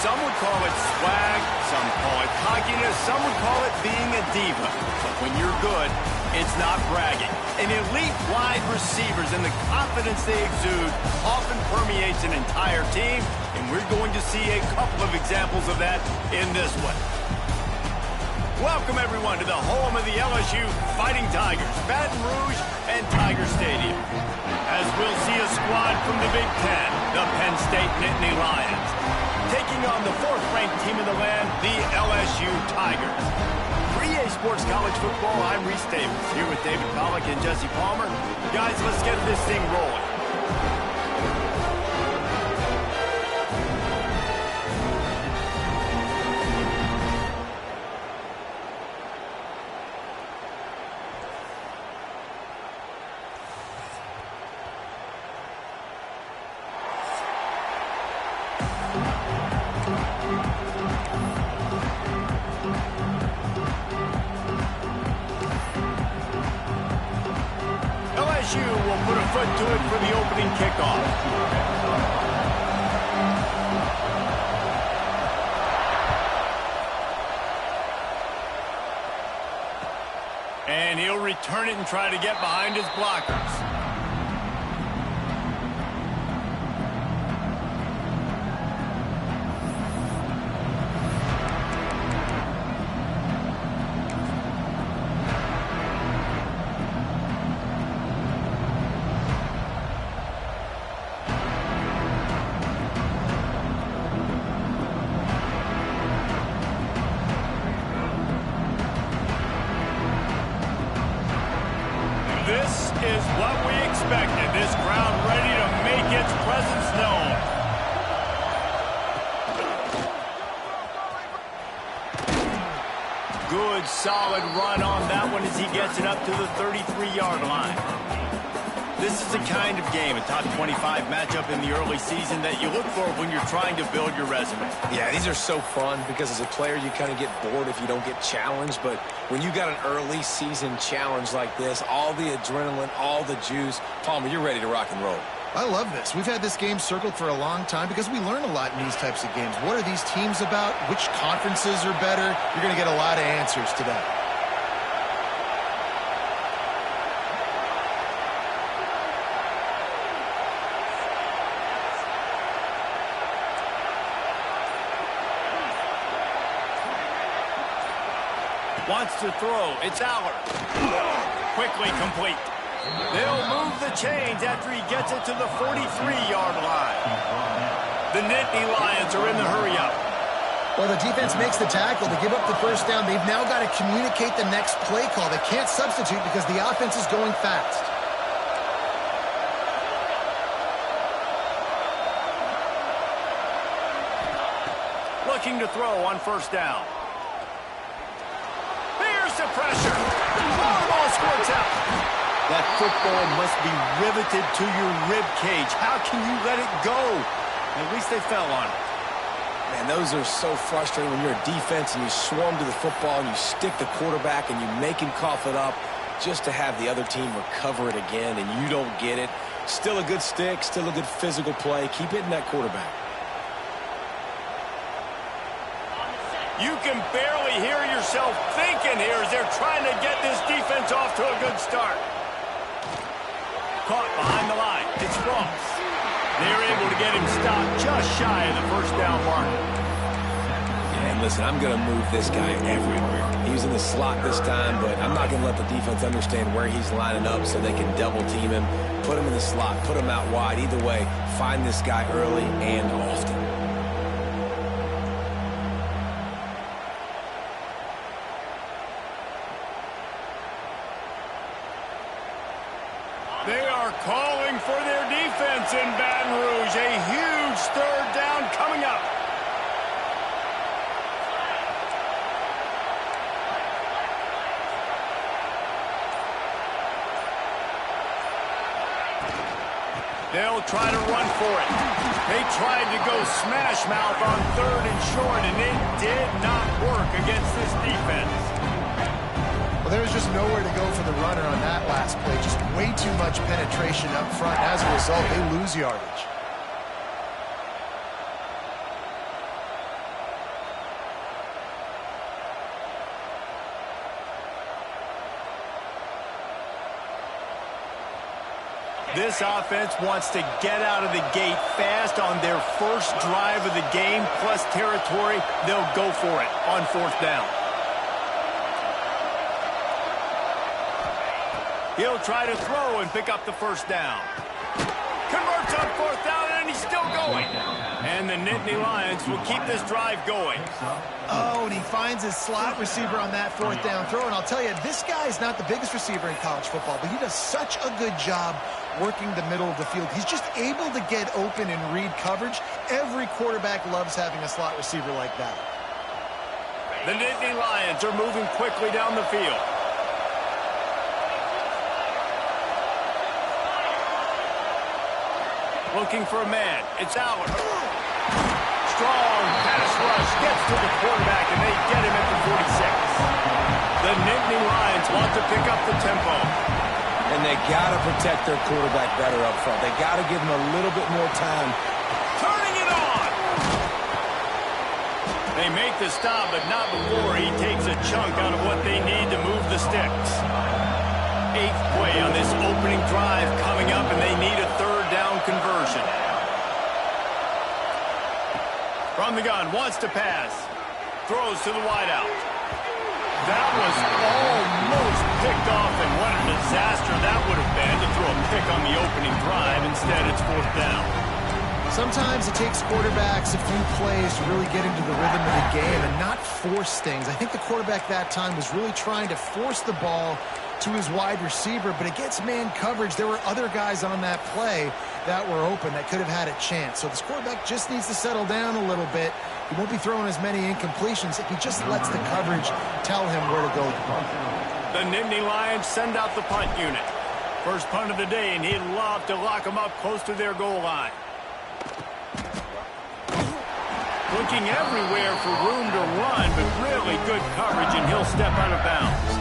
Some would call it swag, some call it cockiness, some would call it being a diva. But when you're good, it's not bragging. An elite wide receivers and the confidence they exude often permeates an entire team, and we're going to see a couple of examples of that in this one. Welcome, everyone, to the home of the LSU Fighting Tigers, Baton Rouge and Tiger Stadium. As we'll see a squad from the Big Ten, the Penn State Nittany Lions, taking on the fourth-ranked team in the land, the LSU Tigers. For EA Sports College Football, I'm Reese Davis, here with David Pollack and Jesse Palmer. Guys, let's get this thing rolling. LSU will put a foot to it for the opening kickoff. And he'll return it and try to get behind his blockers. This is what we expected. This crowd ready to make its presence known. Good, solid run on that one as he gets it up to the 33-yard line. This is the kind of game, a top 25 matchup in the early season, that you look for when you're trying to build your resume. Yeah, these are so fun because as a player, you kind of get bored if you don't get challenged. But when you got an early season challenge like this, all the adrenaline, all the juice, Palmer, you're ready to rock and roll. I love this. We've had this game circled for a long time because we learn a lot in these types of games. What are these teams about? Which conferences are better? You're going to get a lot of answers today. Wants to throw. It's Aller. Quickly complete. They'll move the chains after he gets it to the 43-yard line. The Nittany Lions are in the hurry-up. Well, the defense makes the tackle. They give up the first down. They've now got to communicate the next play call. They can't substitute because the offense is going fast. Looking to throw on first down. Here's the pressure. Ball squirts out. That football must be riveted to your rib cage. How can you let it go? At least they fell on it. Man, those are so frustrating when you're a defense and you swarm to the football and you stick the quarterback and you make him cough it up just to have the other team recover it again and you don't get it. Still a good stick, still a good physical play. Keep hitting that quarterback. You can barely hear yourself thinking here as they're trying to get this defense off to a good start. Caught behind the line. It's Ross. They're able to get him stopped just shy of the first down marker. Yeah, and listen, I'm going to move this guy everywhere. He's in the slot this time, but I'm not going to let the defense understand where he's lining up so they can double team him. Put him in the slot, put him out wide. Either way, find this guy early and often. They are calling for their defense in Baton Rouge. A huge third down coming up. They'll try to run for it. They tried to go smash mouth on third and short, and it did not work against this defense. Well, there was just nowhere to go for the runner on that last play. Just way too much penetration up front. As a result, they lose yardage. This offense wants to get out of the gate fast on their first drive of the game, plus territory. They'll go for it on fourth down. He'll try to throw and pick up the first down. Converts on fourth down, and he's still going. And the Nittany Lions will keep this drive going. Oh, and he finds his slot receiver on that fourth down throw. And I'll tell you, this guy is not the biggest receiver in college football, but he does such a good job working the middle of the field. He's just able to get open and read coverage. Every quarterback loves having a slot receiver like that. The Nittany Lions are moving quickly down the field. Looking for a man. It's Allen. Strong pass rush gets to the quarterback, and they get him at the 46. The Nittany Lions want to pick up the tempo. And they got to protect their quarterback better up front. They got to give him a little bit more time. Turning it on. They make the stop, but not before he takes a chunk out of what they need to move the sticks. 8th play on this opening drive coming up, and they need a third down conversion. From the gun, wants to pass. Throws to the wideout. That was almost picked off, and what a disaster that would have been to throw a pick on the opening drive. Instead, it's fourth down. Sometimes it takes quarterbacks a few plays to really get into the rhythm of the game and not force things. I think the quarterback that time was really trying to force the ball to his wide receiver, but against man coverage, there were other guys on that play that were open that could have had a chance. So this quarterback just needs to settle down a little bit. He won't be throwing as many incompletions if he just lets the coverage tell him where to go. The Nittany Lions send out the punt unit. First punt of the day, and he'd love to lock them up close to their goal line. Looking everywhere for room to run, but really good coverage, and he'll step out of bounds.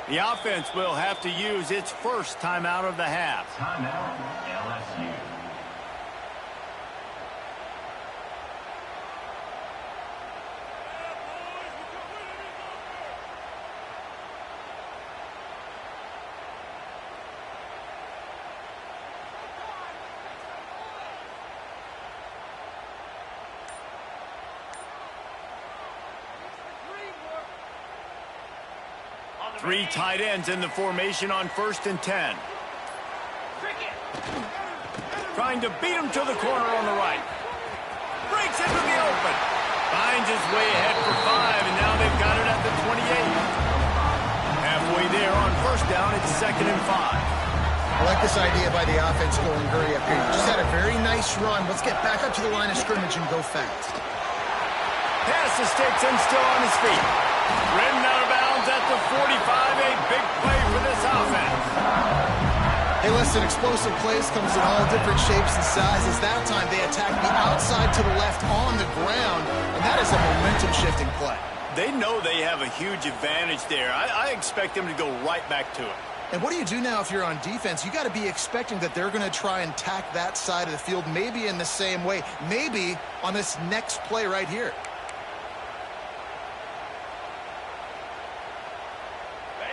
The offense will have to use its first timeout of the half. Timeout, LSU. Three tight ends in the formation on 1st and 10. Trying to beat him to the corner on the right. Breaks into the open. Finds his way ahead for 5, and now they've got it at the 28. Halfway there on 1st down, it's 2nd and 5. I like this idea by the offense going hurry up here. You just had a very nice run. Let's get back up to the line of scrimmage and go fast. Pass the sticks and still on his feet. Ridden out of bounds at the 45. A big play for this offense. Hey, listen, explosive plays comes in all different shapes and sizes. That time they attacked the outside to the left on the ground, and that is a momentum-shifting play. They know they have a huge advantage there. I expect them to go right back to it. And what do you do now if you're on defense? You got to be expecting that they're going to try and tack that side of the field, maybe in the same way, maybe on this next play right here.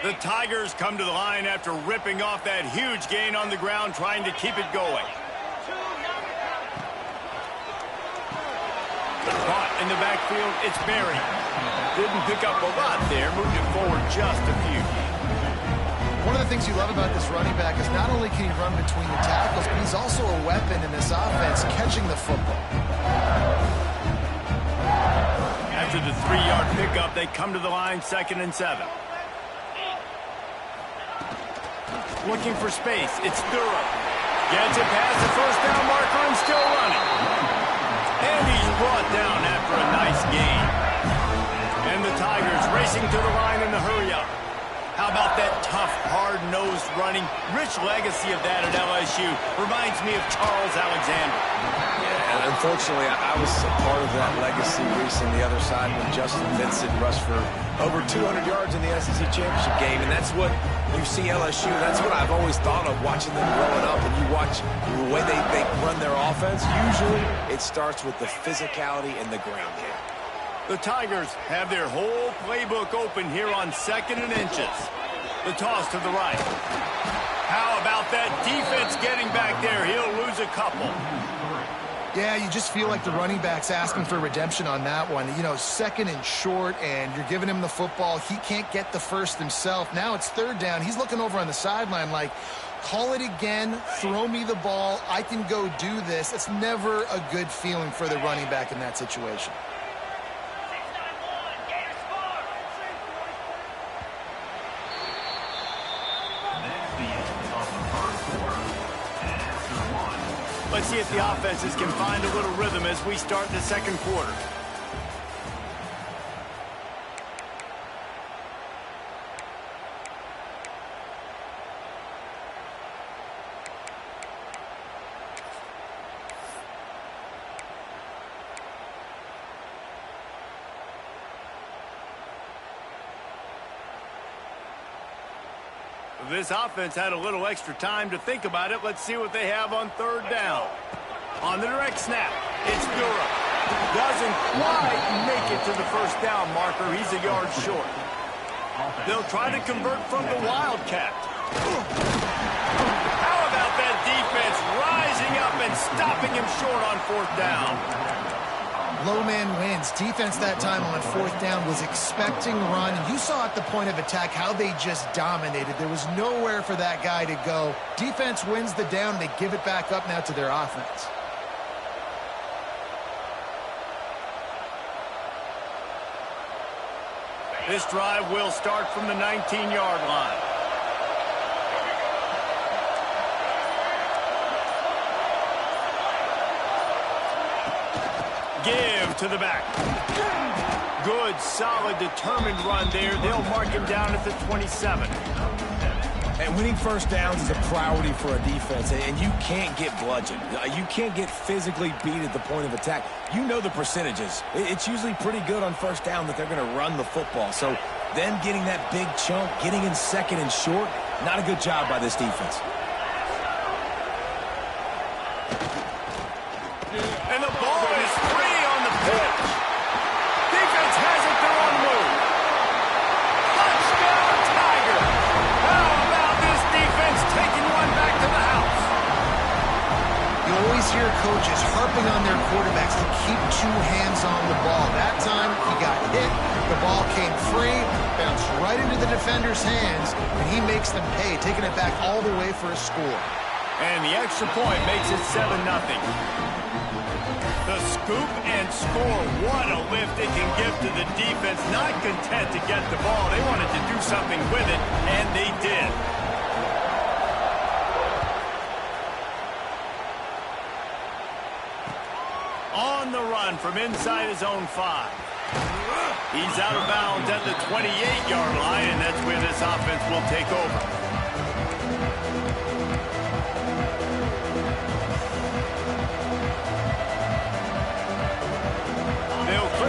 The Tigers come to the line after ripping off that huge gain on the ground, trying to keep it going. Caught in the backfield, it's Berry. Didn't pick up a lot there, moved it forward just a few. One of the things you love about this running back is not only can he run between the tackles, but he's also a weapon in this offense, catching the football. After the 3-yard pickup, they come to the line 2nd and 7. Looking for space. It's Durham. Gets it past the first down marker and still running. And he's brought down after a nice gain. And the Tigers racing to the line in the hurry up. How about that tough, hard-nosed run Rich legacy of that at LSU. Reminds me of Charles Alexander. Yeah, and unfortunately, I was a part of that legacy, Reese, on the other side when Justin Vincent rushed for over 200 yards in the SEC Championship game, and that's what you see LSU. That's what I've always thought of watching them growing up, and you watch the way they run their offense. Usually, it starts with the physicality and the ground game. The Tigers have their whole playbook open here on 2nd and inches. The toss to the right. How about that defense getting back there? He'll lose a couple. Yeah, you just feel like the running back's asking for redemption on that one. You know, 2nd and short, and you're giving him the football. He can't get the first himself. Now it's 3rd down. He's looking over on the sideline like, call it again, throw me the ball, I can go do this. It's never a good feeling for the running back in that situation. Let's see if the offenses can find a little rhythm as we start the 2nd quarter. This offense had a little extra time to think about it. Let's see what they have on 3rd down. On the direct snap, it's Bureau. Doesn't quite make it to the 1st down marker. He's a yard short. They'll try to convert from the Wildcat. How about that defense rising up and stopping him short on 4th down? Low man wins. Defense that time on 4th down was expecting run. You saw at the point of attack how they just dominated. There was nowhere for that guy to go. Defense wins the down. They give it back up now to their offense. This drive will start from the 19-yard line. Give to the back. Good, solid, determined run there. They'll mark him down at the 27. And winning 1st downs is a priority for a defense, and you can't get bludgeoned. You can't get physically beat at the point of attack. You know the percentages. It's usually pretty good on 1st down that they're going to run the football. So them getting that big chunk, getting in 2nd and short, not a good job by this defense. And the ball is free on the pitch. Defense has it their own move. Touchdown, Tiger. How about this defense taking one back to the house? You always hear coaches harping on their quarterbacks to keep 2 hands on the ball. That time, he got hit. The ball came free, bounced right into the defender's hands, and he makes them pay, taking it back all the way for a score. And the extra point makes it 7-0. The scoop and score. What a lift it can give to the defense. Not content to get the ball. They wanted to do something with it, and they did. On the run from inside his own 5. He's out of bounds at the 28-yard line, and that's where this offense will take over.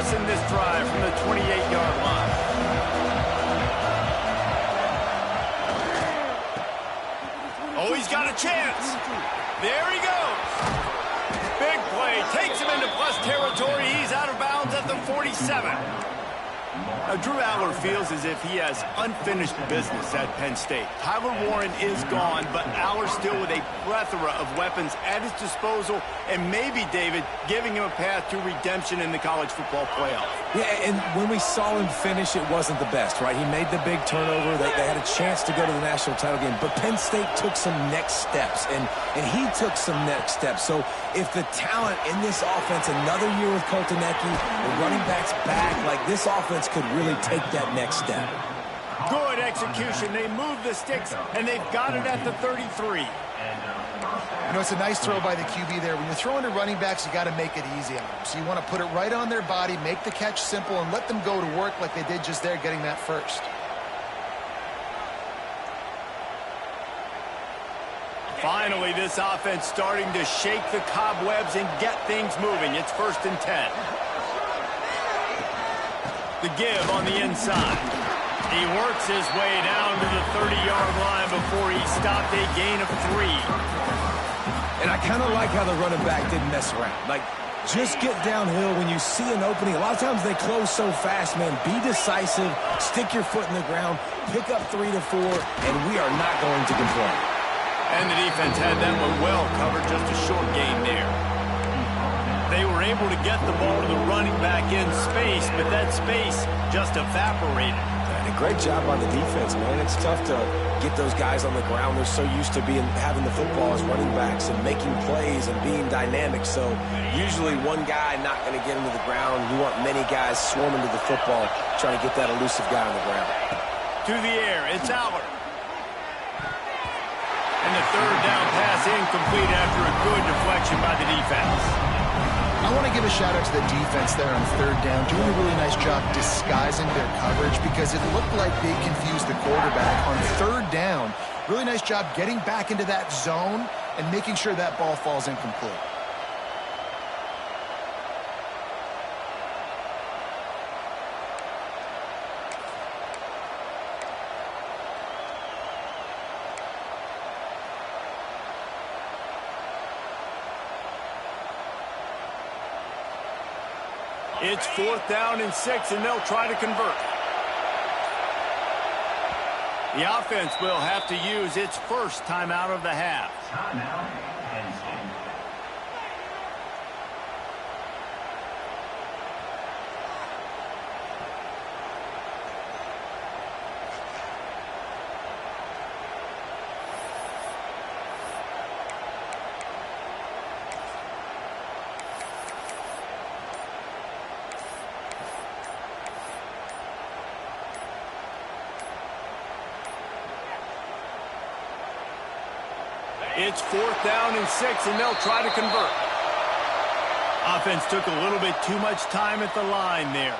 In this drive from the 28-yard line. Oh, he's got a chance. There he goes. Big play. Takes him into plus territory. He's out of bounds at the 47. Now, Drew Aller feels as if he has unfinished business at Penn State. Tyler Warren is gone, but Aller still with a plethora of weapons at his disposal, and maybe, David, giving him a path to redemption in the college football playoff. Yeah, and when we saw him finish, it wasn't the best, right? He made the big turnover. They had a chance to go to the national title game, but Penn State took some next steps, and he took some next steps. So if the talent in this offense, another year with Koltanecki, the running backs back, like this offense could really take that next step. Good execution. They move the sticks, and they've got it at the 33. You know, it's a nice throw by the QB there. When you're throwing to running backs, you got to make it easy on them. So you want to put it right on their body, make the catch simple, and let them go to work like they did just there, getting that first. Finally, this offense starting to shake the cobwebs and get things moving. It's 1st and 10. The give on the inside. He works his way down to the 30-yard line before he stopped a gain of 3. And I kind of like how the running back didn't mess around. Like, just get downhill when you see an opening. A lot of times they close so fast, man. Be decisive, stick your foot in the ground, pick up 3 to 4, and we are not going to complain. And the defense had that one well covered, just a short gain there. They were able to get the ball to the running back in space, but that space just evaporated. And a great job on the defense, man. It's tough to get those guys on the ground. They're so used to having the football as running backs and making plays and being dynamic. So usually one guy not going to get him to the ground. You want many guys swarming to the football, trying to get that elusive guy on the ground. To the air, it's Aller. And the 3rd down pass incomplete after a good deflection by the defense. I want to give a shout out to the defense there on 3rd down, doing a really nice job disguising their coverage because it looked like they confused the quarterback on 3rd down. Really nice job getting back into that zone and making sure that ball falls incomplete. It's 4th down and 6, and they'll try to convert. The offense will have to use its first timeout of the half. Timeout, Penn State. It's 4th down and 6, and they'll try to convert. Offense took a little bit too much time at the line there.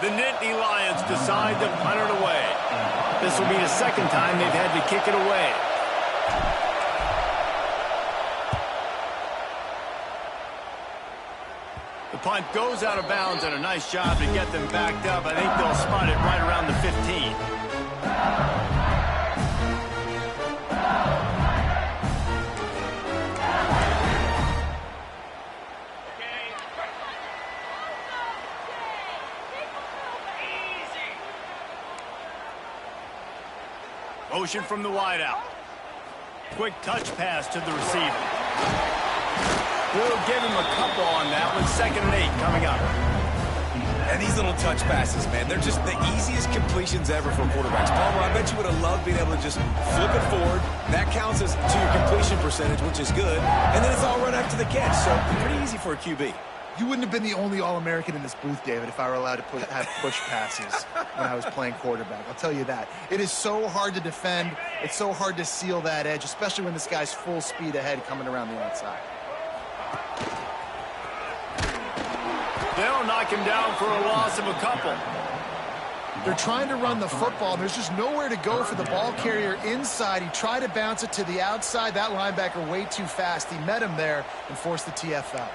The Nittany Lions decide to punt it away. This will be the 2nd time they've had to kick it away. The punt goes out of bounds, and a nice job to get them backed up. I think they'll spot it right around the 15. Motion from the wideout. Quick touch pass to the receiver. We'll give him a couple on that one. 2nd and 8 coming up. And these little touch passes, man, they're just the easiest completions ever for quarterbacks. Palmer, I bet you would have loved being able to just flip it forward. That counts as to your completion percentage, which is good. And then it's all run after the catch, so pretty easy for a QB. You wouldn't have been the only All-American in this booth, David, if I were allowed to have push passes when I was playing quarterback. I'll tell you that. It is so hard to defend. It's so hard to seal that edge, especially when this guy's full speed ahead coming around the outside. They'll knock him down for a loss of a couple. They're trying to run the football. There's just nowhere to go for the ball carrier inside. He tried to bounce it to the outside. That linebacker way too fast. He met him there and forced the TFL.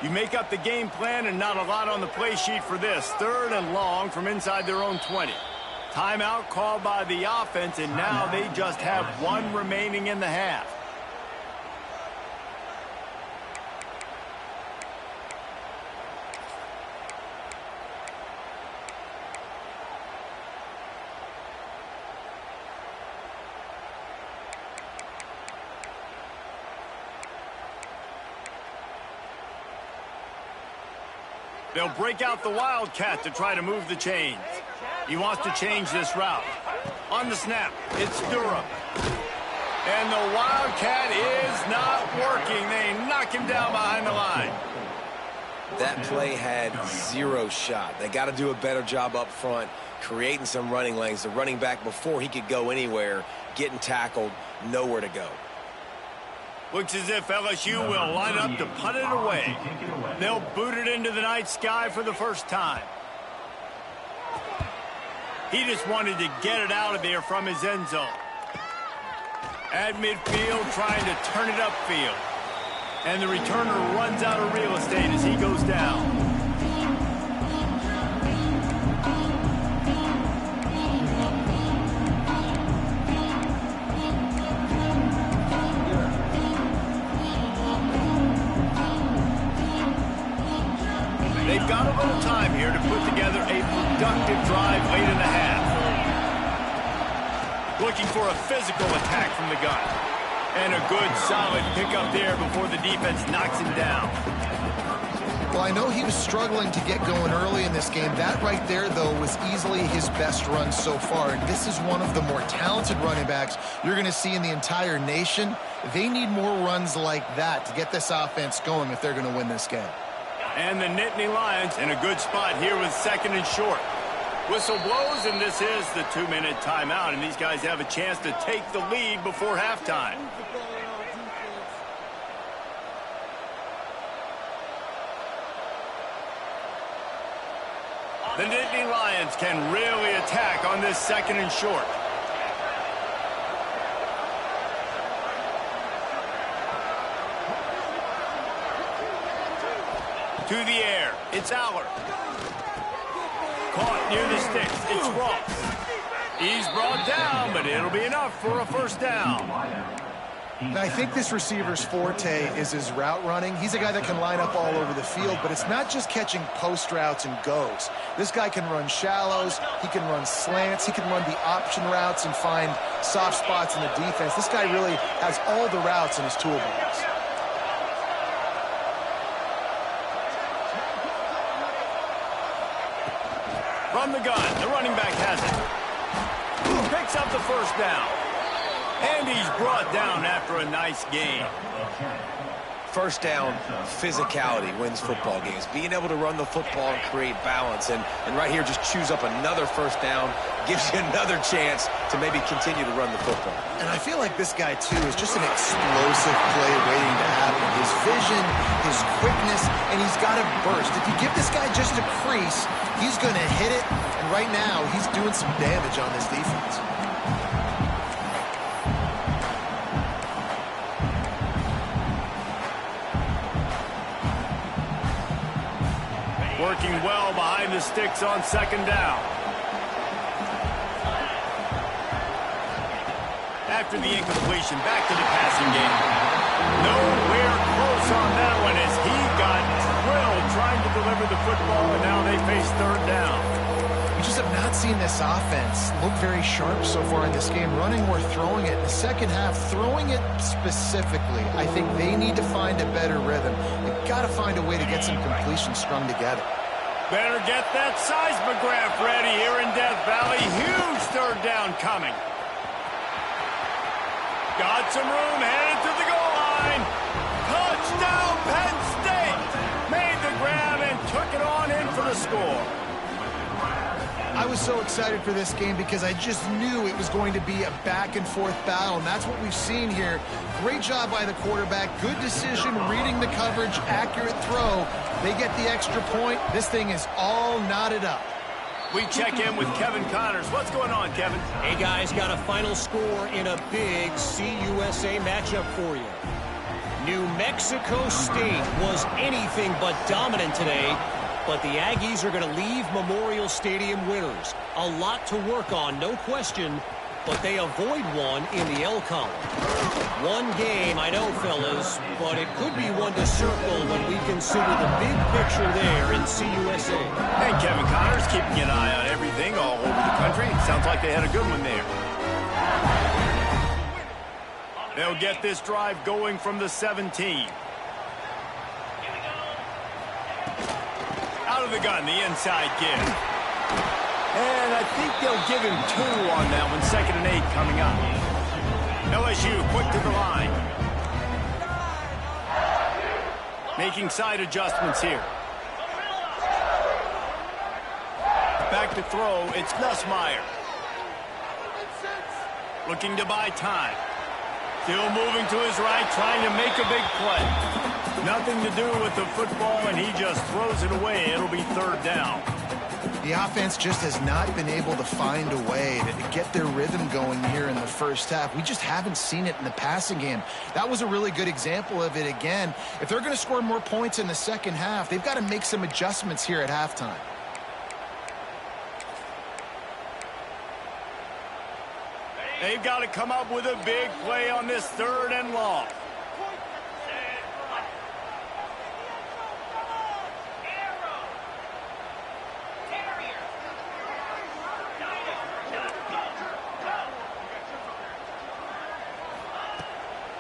You make up the game plan and not a lot on the play sheet for this. 3rd and long from inside their own 20. Timeout called by the offense, and now they just have one remaining in the half. They'll break out the Wildcat to try to move the chains. He wants to change this route. On the snap, it's Durham. And the Wildcat is not working. They knock him down behind the line. That play had zero shot. They got to do a better job up front, creating some running lanes. The running back, before he could go anywhere, getting tackled, nowhere to go. Looks as if LSU will line up to punt it away. They'll boot it into the night sky for the first time. He just wanted to get it out of there from his end zone. At midfield, trying to turn it upfield. And the returner runs out of real estate as he goes down. They've got a little time here to put together a productive drive late in the half. Looking for a physical attack from the gun. And a good, solid pickup there before the defense knocks him down. Well, I know he was struggling to get going early in this game. That right there, though, was easily his best run so far. And this is one of the more talented running backs you're going to see in the entire nation. They need more runs like that to get this offense going if they're going to win this game. And the Nittany Lions in a good spot here with 2nd and short. Whistle blows, and this is the 2-minute timeout, and these guys have a chance to take the lead before halftime. The Nittany Lions can really attack on this 2nd and short. To the air, it's Aller. Caught near the sticks, it's Ross. He's brought down, but it'll be enough for a first down. Now, I think this receiver's forte is his route running. He's a guy that can line up all over the field, but it's not just catching post routes and goes. This guy can run shallows, he can run slants, he can run the option routes and find soft spots in the defense. This guy really has all the routes in his toolbox. From the gun, the running back has it. Picks up the first down. And he's brought down after a nice gain. First down, physicality wins football games. Being able to run the football and create balance. And right here, just choose up another first down, gives you another chance to maybe continue to run the football. And I feel like this guy, too, is just an explosive play waiting to happen. His vision, his quickness, and he's got a burst. If you give this guy just a crease, he's going to hit it. And right now, he's doing some damage on this defense. Working well behind the sticks on 2nd down. After the incompletion, back to the passing game. Nowhere close on that one as he got drilled trying to deliver the football, and now they face 3rd down. We just have not seen this offense look very sharp so far in this game, running or throwing it. In the second half, throwing it specifically, I think they need to find a better rhythm. They've got to find a way to get some completions strung together. Better get that seismograph ready here in Death Valley. Huge 3rd down coming. Got some room, headed to the goal line. Touchdown, Penn State! Made the grab and took it on in for the score. I was so excited for this game because I just knew it was going to be a back-and-forth battle, and that's what we've seen here. Great job by the quarterback, good decision, reading the coverage, accurate throw. They get the extra point. This thing is all knotted up. We check in with Kevin Connors. What's going on, Kevin? Hey, guys, got a final score in a big CUSA matchup for you. New Mexico State was anything but dominant today, but the Aggies are going to leave Memorial Stadium winners. A lot to work on, no question, but they avoid one in the L column. One game, I know, fellas, but it could be one to circle when we consider the big picture there in CUSA. And Kevin Connors keeping an eye on everything all over the country. Sounds like they had a good one there. They'll get this drive going from the 17. Out of the gun, the inside give. And I think they'll give him 2 on that one. 2nd and 8 coming up. LSU quick to the line. Making side adjustments here. Back to throw, it's Nussmeier. Looking to buy time. Still moving to his right, trying to make a big play. Nothing to do with the football, and he just throws it away. It'll be third down. The offense just has not been able to find a way to get their rhythm going here in the first half. We just haven't seen it in the passing game. That was a really good example of it again. If they're going to score more points in the second half, they've got to make some adjustments here at halftime. They've got to come up with a big play on this third and long.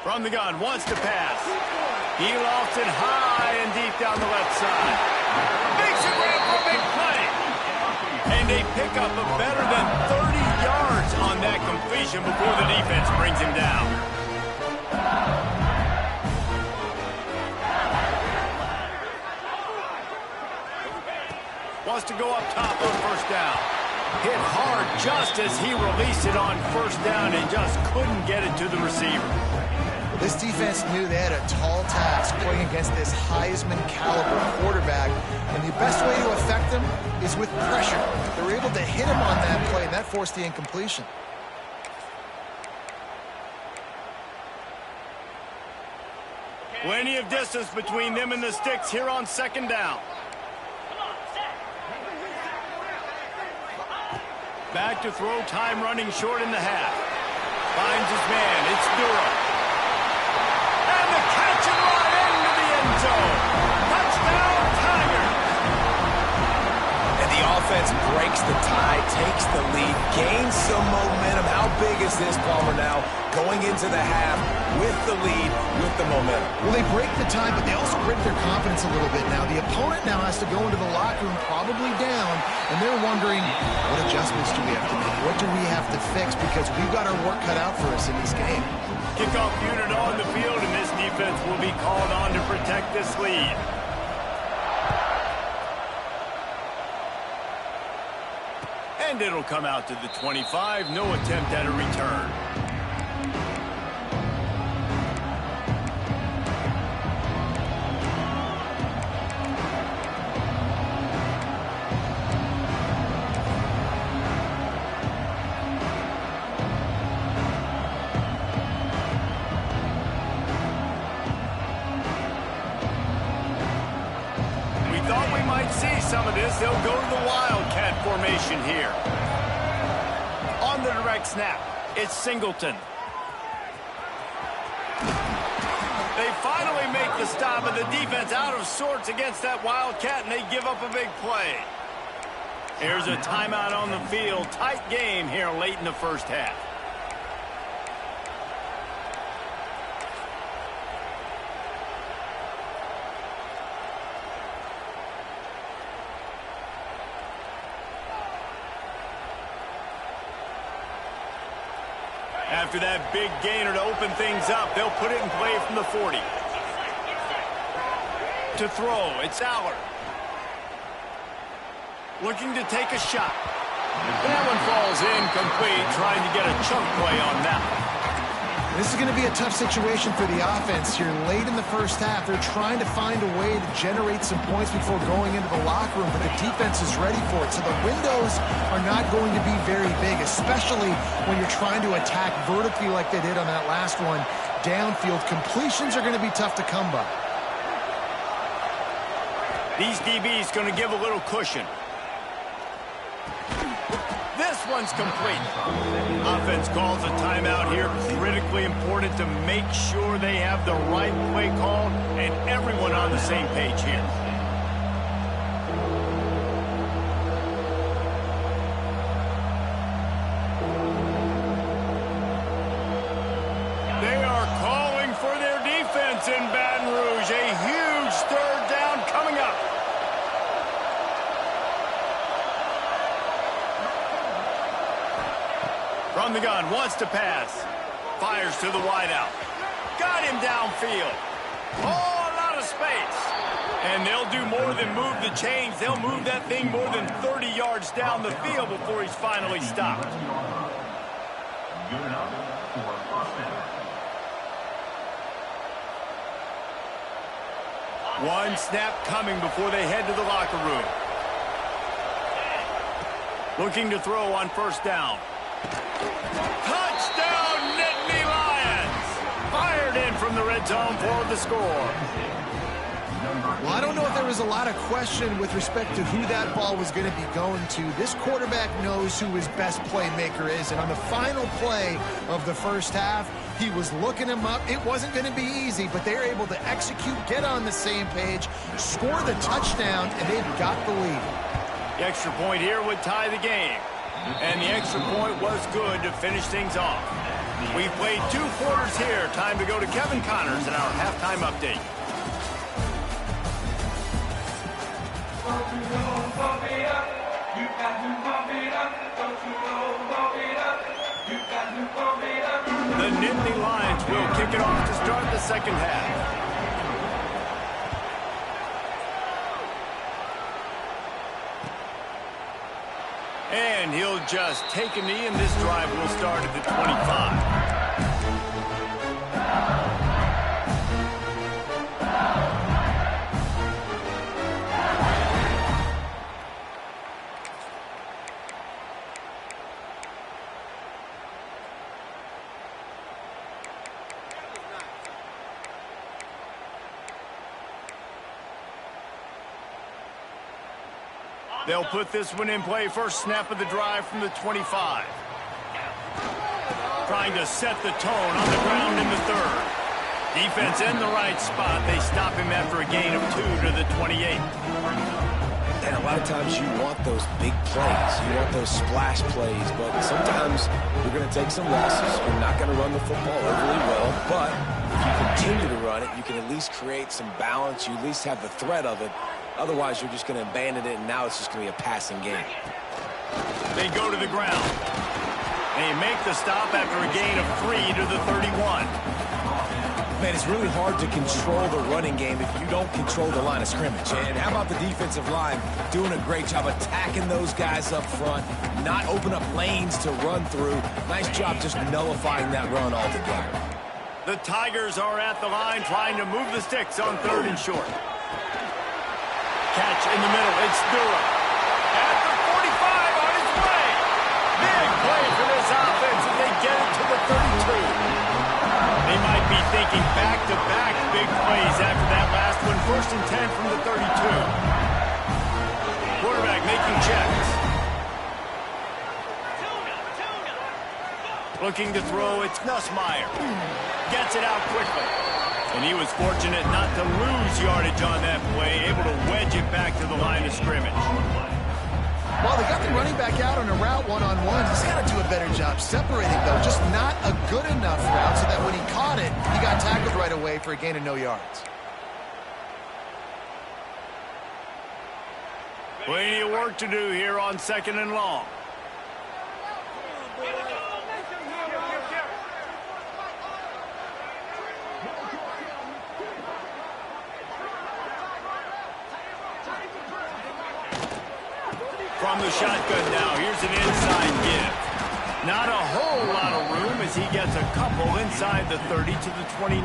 From the gun, wants to pass. He lofts it high and deep down the left side. Makes it run for a big play. And they pick up a better than 30 yards on that completion before the defense brings him down. Wants to go up top on first down. Hit hard just as he released it on first down and just couldn't get it to the receiver. This defense knew they had a tall task playing against this Heisman-caliber quarterback, and the best way to affect him is with pressure. They were able to hit him on that play, and that forced the incompletion. Plenty of distance between them and the sticks here on second down. Back to throw, time running short in the half. Finds his man, it's Durham. And the catch and run into the end zone. Touchdown, Tigers. And the offense breaks the tie, takes the lead, gains some momentum. How big is this, Palmer, now? Going into the half with the lead, with the momentum. Well, they break the tie, but they also break their confidence a little bit now. The opponent now has to go into the locker room probably down, and they're wondering, what adjustments do we have to make? What do we have to fix? Because we've got our work cut out for us in this game. Kickoff unit on the field, and this defense will be called on to protect this lead. And it'll come out to the 25. No attempt at a return. Some of this, they'll go to the Wildcat formation here. On the direct snap, it's Singleton. They finally make the stop, and the defense out of sorts against that Wildcat, and they give up a big play. Here's a timeout on the field. Tight game here late in the first half. After that big gainer to open things up, they'll put it in play from the 40. To throw, it's Allard. Looking to take a shot. That one falls incomplete, trying to get a chunk play on that one. This is going to be a tough situation for the offense here. Late in the first half, they're trying to find a way to generate some points before going into the locker room, but the defense is ready for it. So the windows are not going to be very big, especially when you're trying to attack vertically like they did on that last one. Downfield completions are going to be tough to come by. These DBs going to give a little cushion. This one's complete. Offense calls a timeout here. Critically important to make sure they have the right play call and everyone on the same page here. They are calling for their defense in Baton Rouge. A huge third down coming up. From the gun, wants to pass. Fires to the wideout. Got him downfield. Oh, a lot of space. And they'll do more than move the chains. They'll move that thing more than 30 yards down the field before he's finally stopped. Good up for first down. One snap coming before they head to the locker room. Looking to throw on first down. Touchdown, Nittany Lions! Fired in from the red zone for the score. Well, I don't know if there was a lot of question with respect to who that ball was going to be going to. This quarterback knows who his best playmaker is, and on the final play of the first half, he was looking him up. It wasn't going to be easy, but they were able to execute, get on the same page, score the touchdown, and they've got the lead. The extra point here would tie the game, and the extra point was good to finish things off. We've played 2 quarters here. Time to go to Kevin Connors in our halftime update. The Nittany Lions will kick it off to start the second half. And he'll just take a knee, and this drive will start at the 25. They'll put this one in play. First snap of the drive from the 25. Trying to set the tone on the ground in the third. Defense in the right spot. They stop him after a gain of 2 to the 28. And a lot of times you want those big plays. You want those splash plays. But sometimes you're going to take some losses. You're not going to run the football overly well. But if you continue to run it, you can at least create some balance. You at least have the threat of it. Otherwise, you're just going to abandon it, and now it's just going to be a passing game. They go to the ground. They make the stop after a gain of 3 to the 31. Man, it's really hard to control the running game if you don't control the line of scrimmage. And how about the defensive line doing a great job attacking those guys up front, not open up lanes to run through. Nice job just nullifying that run altogether. The Tigers are at the line trying to move the sticks on 3rd and short. Catch in the middle. It's Durham. At the 45 on his way. Big play for this offense as they get it to the 32. They might be thinking back-to-back big plays after that last one. 1st and 10 from the 32. Quarterback making checks. Looking to throw. It's Nussmeier. Gets it out quickly. And he was fortunate not to lose yardage on that play, able to wedge it back to the line of scrimmage. Well, they got the running back out on a route one-on-one. He's got to do a better job separating, though. Just not a good enough route so that when he caught it, he got tackled right away for a gain of no yards. Plenty of work to do here on 2nd and long. From the shotgun now, here's an inside give. Not a whole lot of room as he gets a couple inside the 30 to the 29.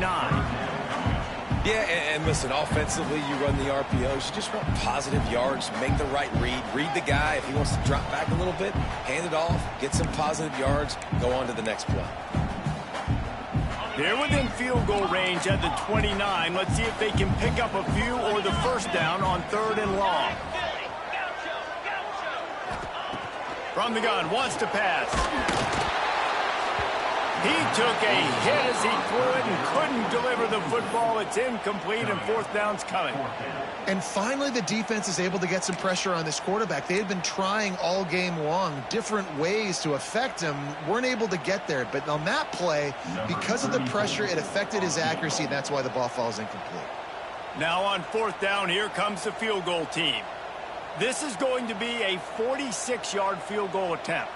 Yeah, and listen, offensively, you run the RPOs. You just want positive yards, make the right read the guy. If he wants to drop back a little bit, hand it off, get some positive yards, go on to the next play. They're within field goal range at the 29. Let's see if they can pick up a few or the first down on 3rd and long. From the gun, wants to pass. He took a hit as he threw it and couldn't deliver the football. It's incomplete, and 4th down's coming. And finally, the defense is able to get some pressure on this quarterback. They had been trying all game long, different ways to affect him. Weren't able to get there. But on that play, because of the pressure, it affected his accuracy, and that's why the ball falls incomplete. Now on 4th down, here comes the field goal team. This is going to be a 46-yard field goal attempt.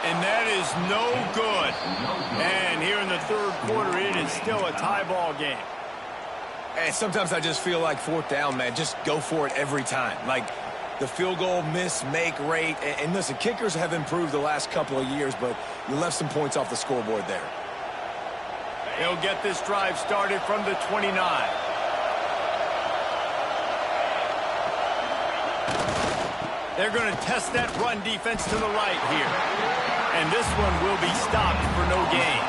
And that is no good. And here in the third quarter, it is still a tie ball game. And sometimes I just feel like fourth down, man, just go for it every time. Like the field goal miss-make rate. And listen, kickers have improved the last couple of years, but you left some points off the scoreboard there. They'll get this drive started from the 29. They're going to test that run defense to the right here. And this one will be stopped for no gain.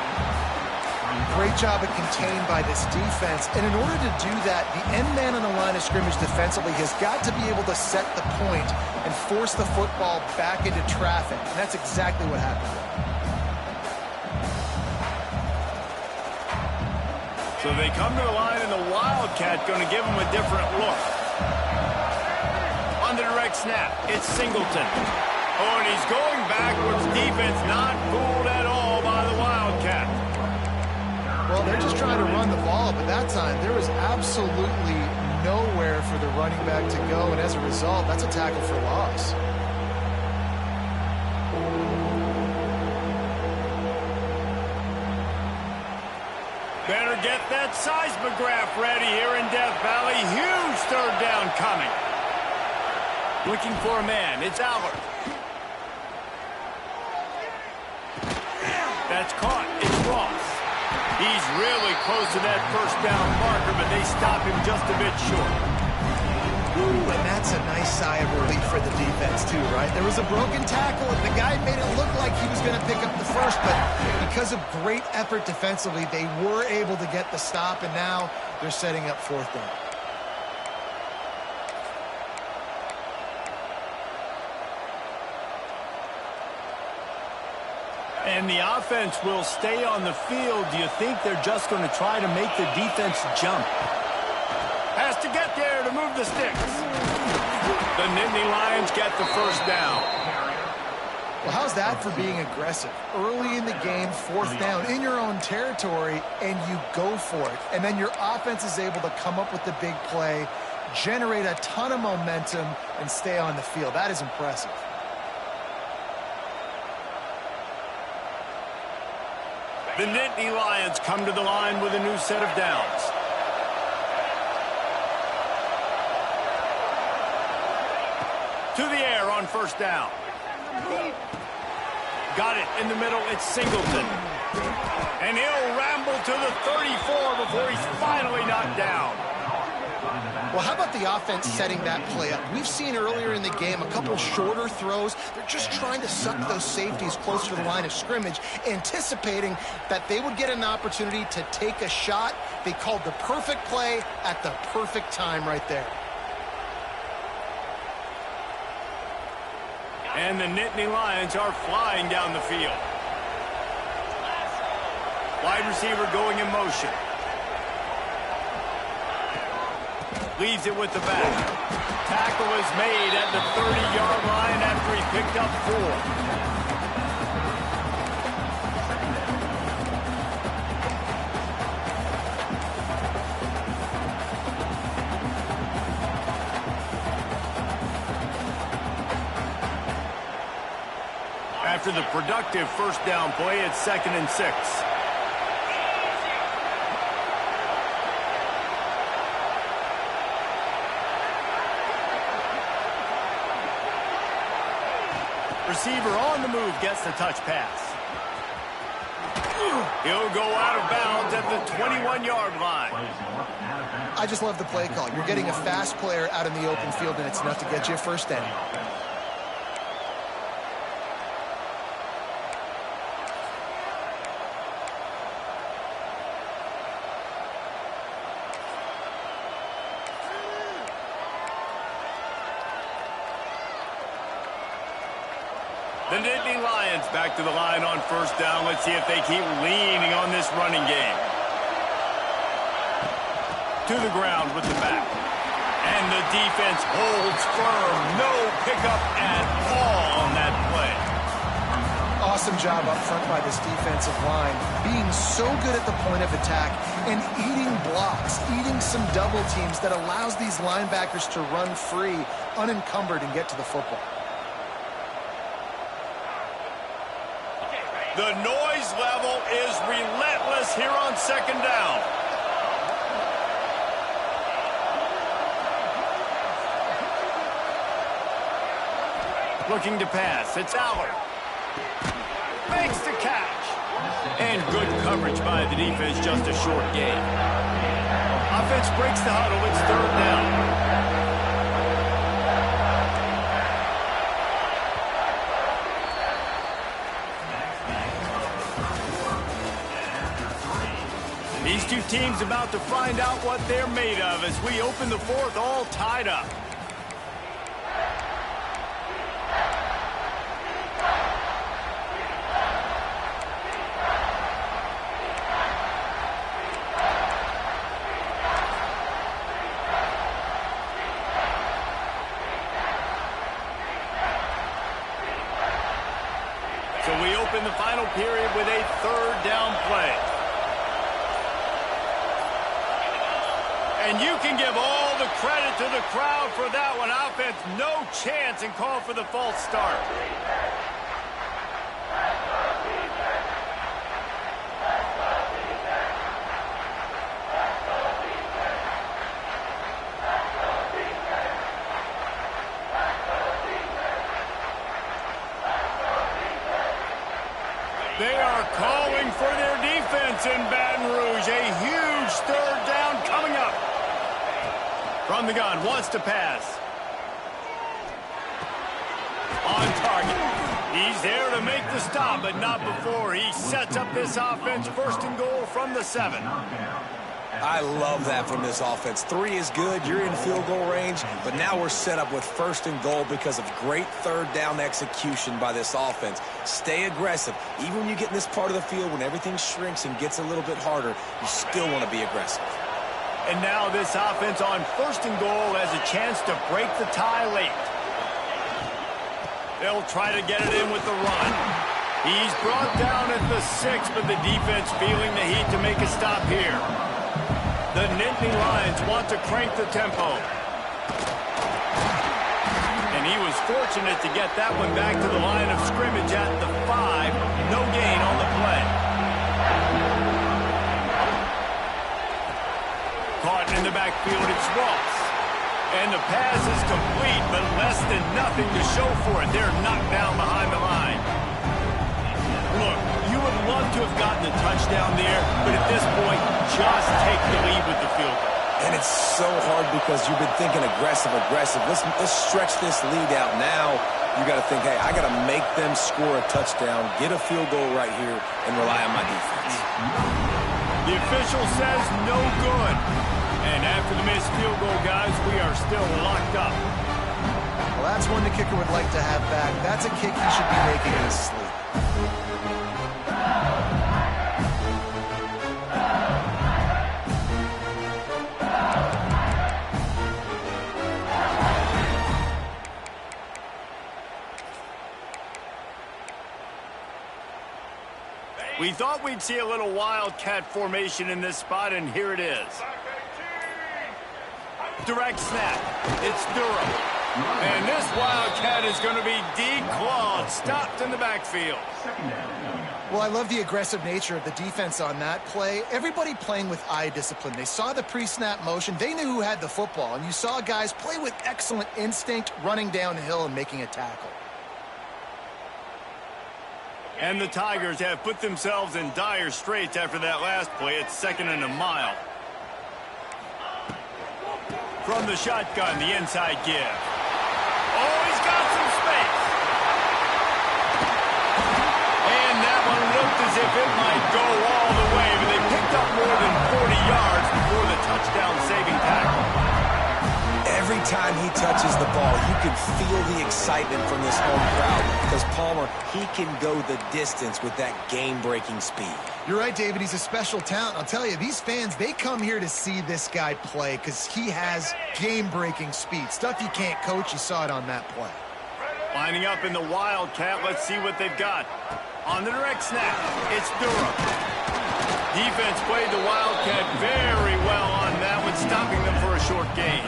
Great job of contained by this defense. And in order to do that, the end man on the line of scrimmage defensively has got to be able to set the point and force the football back into traffic. And that's exactly what happened. So they come to the line, and the Wildcat going to give them a different look. On the direct snap, it's Singleton. Oh, and he's going backwards. Defense not fooled at all by the Wildcat. Well, they're just trying to run the ball, but that time there was absolutely nowhere for the running back to go, and as a result, that's a tackle for loss. Better get that seismograph ready here in Death Valley. Huge third down coming. Looking for a man. It's Albert. That's caught. It's Ross. He's really close to that first down marker, but they stop him just a bit short. Ooh, and that's a nice sigh of relief for the defense, too, right? There was a broken tackle, and the guy made it look like he was going to pick up the first, but because of great effort defensively, they were able to get the stop, and now they're setting up fourth down. And the offense will stay on the field. Do you think they're just going to try to make the defense jump? Has to get there to move the sticks. The Nittany Lions get the first down. Well, how's that for being aggressive? Early in the game, fourth down in your own territory, and you go for it. And then your offense is able to come up with the big play, generate a ton of momentum, and stay on the field. That is impressive. The Nittany Lions come to the line with a new set of downs. To the air on first down. Got it in the middle. It's Singleton. And he'll ramble to the 34 before he's finally knocked down. Well, how about the offense setting that play up? We've seen earlier in the game a couple shorter throws. They're just trying to suck those safeties closer to the line of scrimmage, anticipating that they would get an opportunity to take a shot. They called the perfect play at the perfect time right there. And the Nittany Lions are flying down the field. Wide receiver going in motion. Leaves it with the back. Tackle is made at the 30-yard line after he picked up 4. After the productive first down play, it's 2nd and 6. Receiver on the move gets the touch pass. He'll go out of bounds at the 21-yard line. I just love the play call. You're getting a fast player out in the open field, and it's enough to get you a first down. The Nittany Lions back to the line on first down. Let's see if they keep leaning on this running game. To the ground with the back. And the defense holds firm. No pickup at all on that play. Awesome job up front by this defensive line. Being so good at the point of attack and eating blocks, eating some double teams that allows these linebackers to run free, unencumbered, and get to the football. The noise level is relentless here on second down. Looking to pass. It's Aller. Makes the catch. And good coverage by the defense, just a short gain. Offense breaks the huddle. It's third down. These two teams about to find out what they're made of as we open the fourth all tied up. So we open the final period with a third down play. And you can give all the credit to the crowd for that one. Offense, no chance, and call for the false start. They are calling for their defense in Baton Rouge. A huge third down coming up. From the gun, wants to pass. On target. He's there to make the stop, but not before. He sets up this offense first and goal from the 7. I love that from this offense. 3 is good. You're in field goal range, but now we're set up with first and goal because of great third down execution by this offense. Stay aggressive. Even when you get in this part of the field, when everything shrinks and gets a little bit harder, you still want to be aggressive. And now this offense on first and goal has a chance to break the tie late. They'll try to get it in with the run. He's brought down at the 6, but the defense feeling the heat to make a stop here. The Nittany Lions want to crank the tempo. And he was fortunate to get that one back to the line of scrimmage at the 5. No gain on the play. Caught in the backfield, it's Ross. And the pass is complete, but less than nothing to show for it. They're knocked down behind the line. Look, you would love to have gotten a touchdown there, but at this point, just take the lead with the field goal. And it's so hard because you've been thinking aggressive. Let's stretch this lead out now. You got to think, hey, I got to make them score a touchdown, get a field goal right here, and rely on my defense. The official says no good. And after the missed field goal, guys, we are still locked up. Well, that's one the kicker would like to have back. That's a kick he should be making in his sleep. We thought we'd see a little wildcat formation in this spot, and here it is. Direct snap. It's Durham. And this wildcat is going to be declawed, stopped in the backfield. Well, I love the aggressive nature of the defense on that play. Everybody playing with eye discipline. They saw the pre-snap motion. They knew who had the football. And you saw guys play with excellent instinct, running downhill and making a tackle. And the Tigers have put themselves in dire straits after that last play. It's 2nd and a mile. From the shotgun, the inside give. Oh, he's got some space. And that one looked as if it might go all the way, but they picked up more than 40 yards before the touchdown-saving tackle. Every time he touches the ball, you can feel the excitement from this home crowd because Palmer, he can go the distance with that game-breaking speed. You're right, David. He's a special talent. I'll tell you, these fans, they come here to see this guy play because he has game-breaking speed. Stuff you can't coach. You saw it on that play. Lining up in the Wildcat. Let's see what they've got. On the direct snap, it's Durham. Defense played the Wildcat very well on that one, stopping them for a short gain.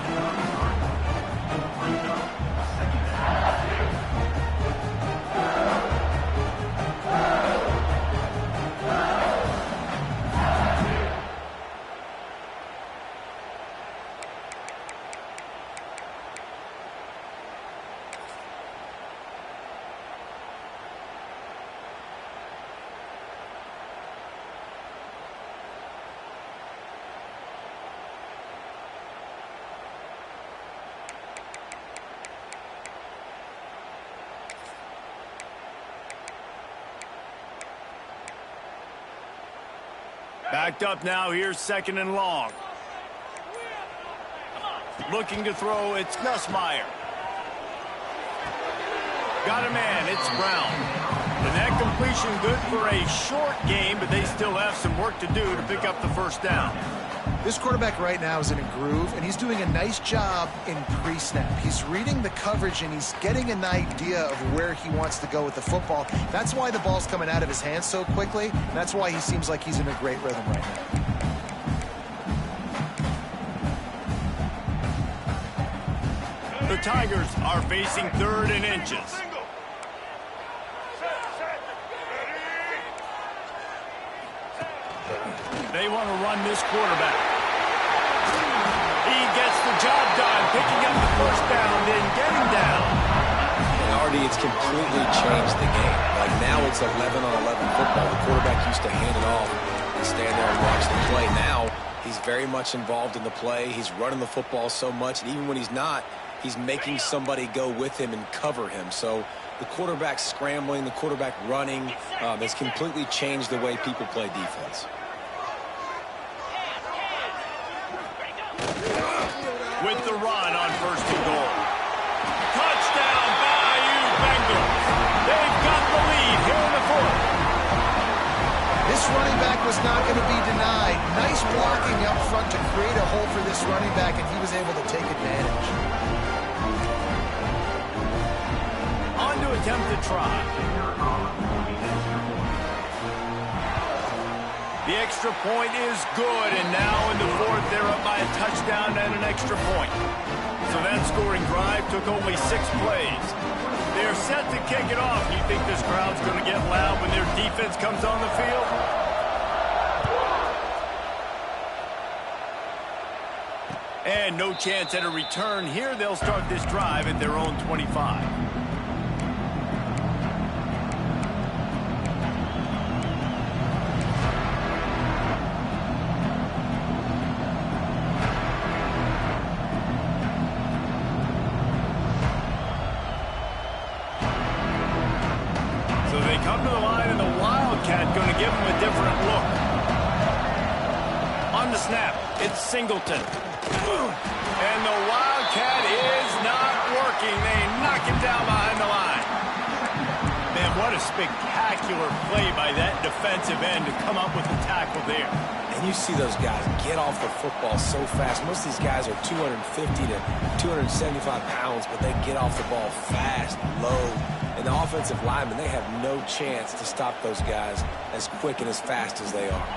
Backed up now. Here's 2nd and long. Looking to throw. It's Nussmeier. Got a man. It's Brown. And that completion good for a short game, but they still have some work to do to pick up the 1st down. This quarterback right now is in a groove, and he's doing a nice job in pre-snap. He's reading the coverage, and he's getting an idea of where he wants to go with the football. That's why the ball's coming out of his hands so quickly, and that's why he seems like he's in a great rhythm right now. The Tigers are facing 3rd and inches. They want to run this quarterback. He gets the job done, picking up the 1st down, then getting down. And Artie, it's completely changed the game. Like now it's 11-on-11 football. The quarterback used to hand it off and stand there and watch the play. Now he's very much involved in the play. He's running the football so much, and even when he's not, he's making somebody go with him and cover him. So the quarterback scrambling, the quarterback running has completely changed the way people play defense. With the run on 1st and goal. Touchdown, Bayou Bengals. They've got the lead here in the 4th. This running back was not going to be denied. Nice blocking up front to create a hole for this running back, and he was able to take advantage. On to attempt to try. The extra point is good, and now in the 4th, they're up by a touchdown and an extra point. So that scoring drive took only 6 plays. They're set to kick it off. You think this crowd's going to get loud when their defense comes on the field? And no chance at a return here. They'll start this drive at their own 25. Come to the line, and the Wildcat going to give him a different look. On the snap, it's Singleton. And the Wildcat is not working. They knock him down behind the line. Man, what a spectacular play by that defensive end to come up with the tackle there. And you see those guys get off the football so fast. Most of these guys are 250 to 275 pounds, but they get off the ball fast, low. And the offensive linemen, they have no chance to stop those guys as quick and as fast as they are.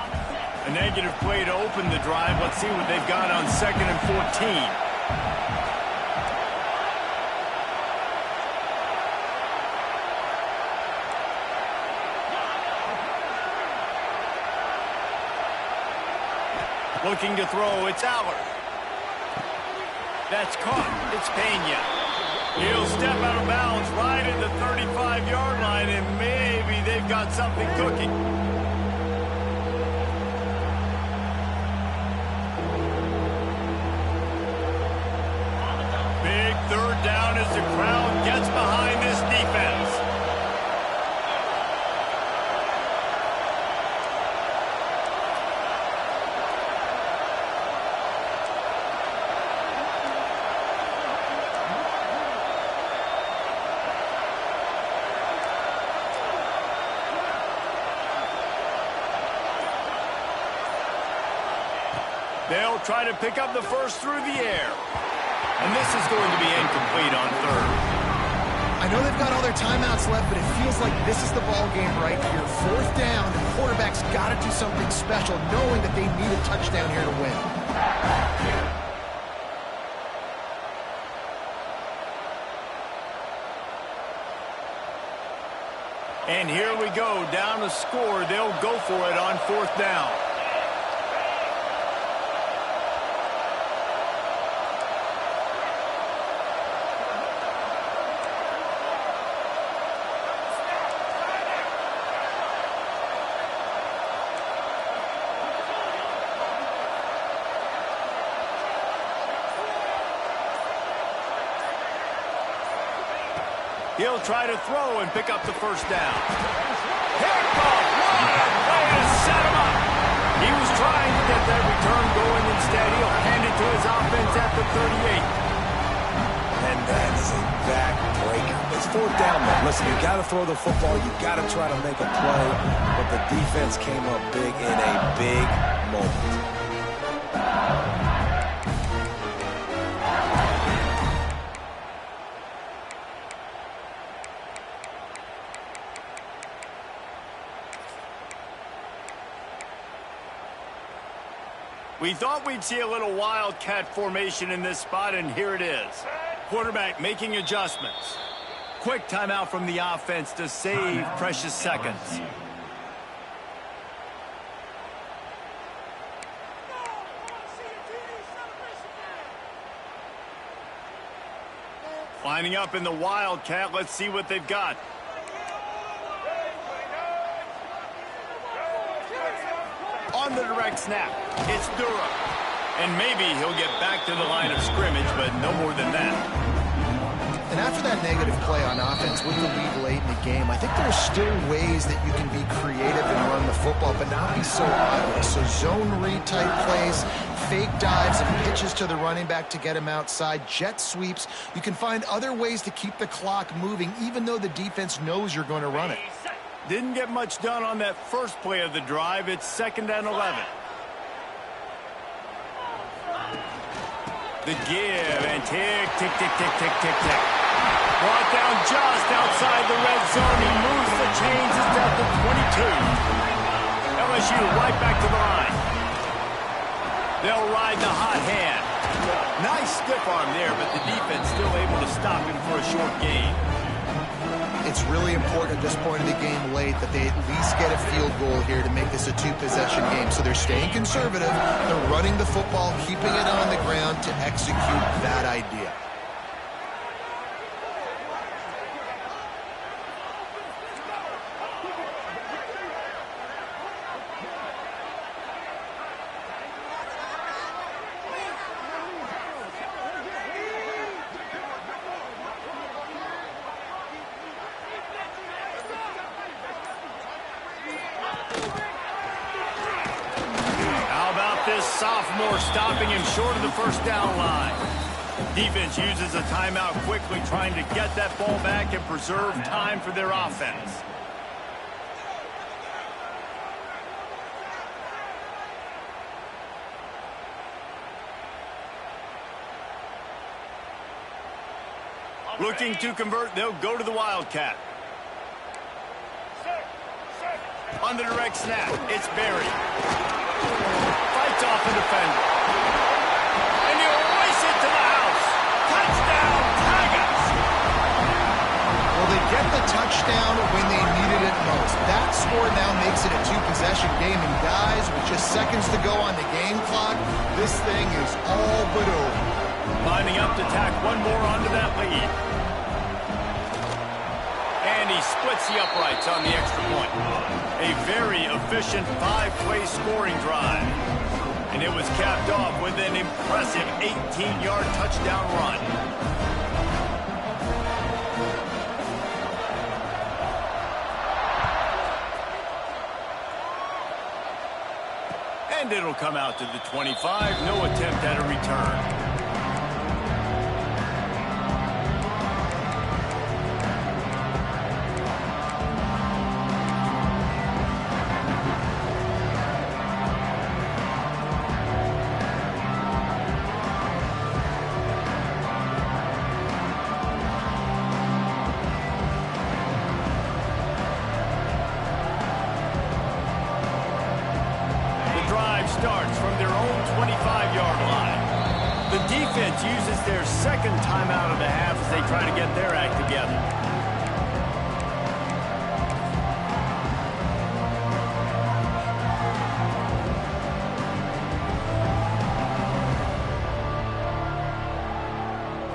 A negative play to open the drive. Let's see what they've got on 2nd and 14. Looking to throw, it's Allard. That's caught. It's Pena. He'll step out of bounds right at the 35-yard line, and maybe they've got something cooking. Big 3rd down as the crowd gets behind this defense. They'll try to pick up the 1st through the air. And this is going to be incomplete on 3rd. I know they've got all their timeouts left, but it feels like this is the ball game right here. 4th down, the quarterback's got to do something special, knowing that they need a touchdown here to win. And here we go, down a score. They'll go for it on 4th down. He'll try to throw and pick up the 1st down. Here it goes. What a way to set him up. He was trying to get that return going. Instead, he'll hand it to his offense at the 38. And that is a back-breaker. It's fourth down, though. Listen, you got to throw the football. You got to try to make a play. But the defense came up big in a big moment. We thought we'd see a little wildcat formation in this spot, and here it is. Quarterback making adjustments. Quick timeout from the offense to save precious seconds. Lining up in the wildcat. Let's see what they've got. On the direct snap, it's Durham. And maybe he'll get back to the line of scrimmage, but no more than that. And after that negative play on offense with the lead late in the game, I think there's still ways that you can be creative and run the football, but not be so obvious. So zone read type plays, fake dives and pitches to the running back to get him outside, jet sweeps. You can find other ways to keep the clock moving, even though the defense knows you're going to run it. Didn't get much done on that first play of the drive. It's 2nd and 11. The give and tick, tick, tick, tick, tick, tick, tick. Brought down just outside the red zone. He moves the chains. It's down to 22. LSU right back to the line. They'll ride the hot hand. Nice stiff arm there, but the defense still able to stop him for a short gain. It's really important at this point of the game late that they at least get a field goal here to make this a two-possession game. So they're staying conservative. They're running the football, keeping it on the ground to execute that idea. Sophomore stopping him short of the first down line. Defense uses a timeout quickly, trying to get that ball back and preserve time for their offense. Looking to convert, they'll go to the Wildcat. On the direct snap, it's Berry. Fights off the defender. And he'll race it to the house. Touchdown, Tigers! Well, they get the touchdown when they needed it most. That score now makes it a two-possession game. And guys, with just seconds to go on the game clock, this thing is all but over. Lining up to tack one more onto that lead. And he splits the uprights on the extra point. A very efficient 5-play scoring drive. And it was capped off with an impressive 18-yard touchdown run. And it'll come out to the 25. No attempt at a return. Starts from their own 25-yard line. The defense uses their second timeout of the half as they try to get their act together.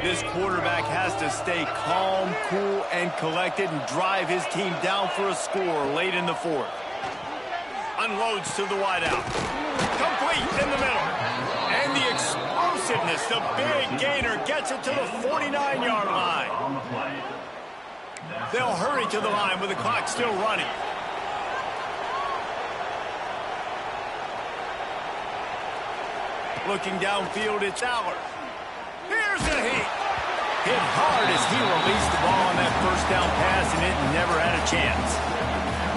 This quarterback has to stay calm, cool, and collected and drive his team down for a score late in the fourth. Unloads to the wideout. Complete in the middle. And the explosiveness, the big gainer gets it to the 49-yard line. They'll hurry to the line with the clock still running. Looking downfield, it's Aller. Here's a heat. Hit hard as he released the ball on that first down pass, and it never had a chance.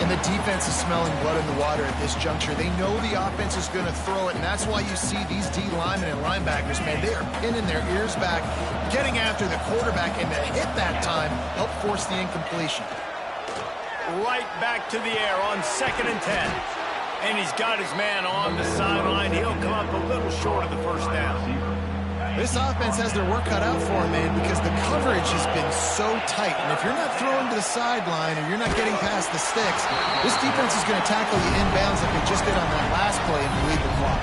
And the defense is smelling blood in the water at this juncture. They know the offense is going to throw it, and that's why you see these D linemen and linebackers, man, they are pinning their ears back, getting after the quarterback, and the hit that time helped force the incompletion. Right back to the air on 2nd and 10. And he's got his man on the sideline. He'll come up a little short of the first down. This offense has their work cut out for them, man, because the coverage has been so tight. And if you're not throwing to the sideline or you're not getting past the sticks, this defense is going to tackle you inbounds like they just did on that last play and lead the clock.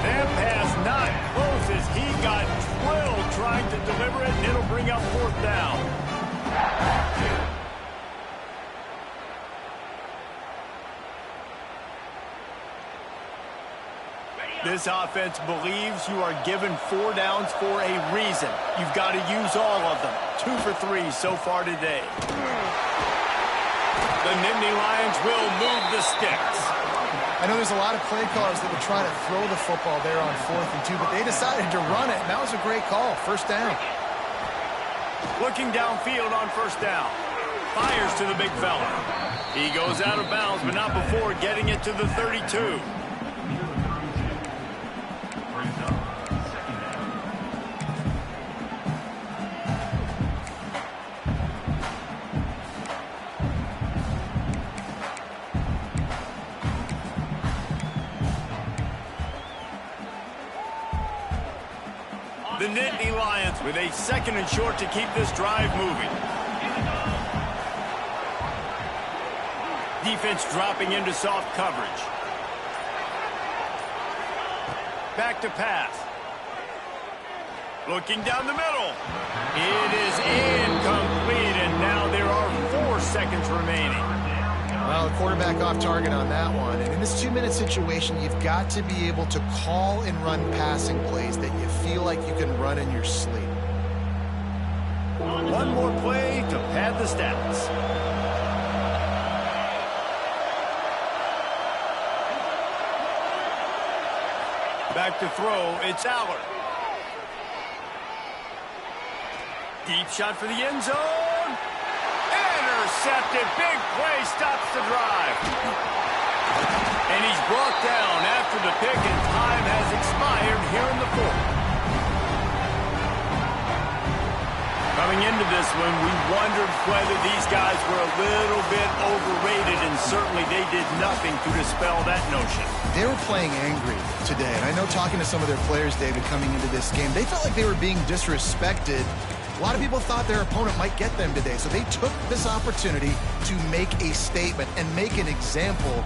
That pass not close as he got drilled trying to deliver it, and it'll bring up 4th down. This offense believes you are given 4 downs for a reason. You've got to use all of them. 2 for 3 so far today. The Nittany Lions will move the sticks. I know there's a lot of play callers that would try to throw the football there on 4th and 2, but they decided to run it, and that was a great call. 1st down. Looking downfield on 1st down. Fires to the big fella. He goes out of bounds, but not before getting it to the 32. The Nittany Lions with a 2nd and short to keep this drive moving. Defense dropping into soft coverage. Back to pass. Looking down the middle. It is incomplete, and now there are 4 seconds remaining. Well, the quarterback off target on that one. And in this 2-minute situation, you've got to be able to call and run passing plays that you feel like you can run in your sleep. One more play to pad the stats. Back to throw, it's Aller. Deep shot for the end zone. Intercepted. Big play stops the drive. And he's brought down after the pick, and time has expired here in the 4th. Coming into this one, we wondered whether these guys were a little bit overrated, and certainly they did nothing to dispel that notion. They were playing angry today, and I know talking to some of their players, David, coming into this game, they felt like they were being disrespected. A lot of people thought their opponent might get them today, so they took this opportunity to make a statement and make an example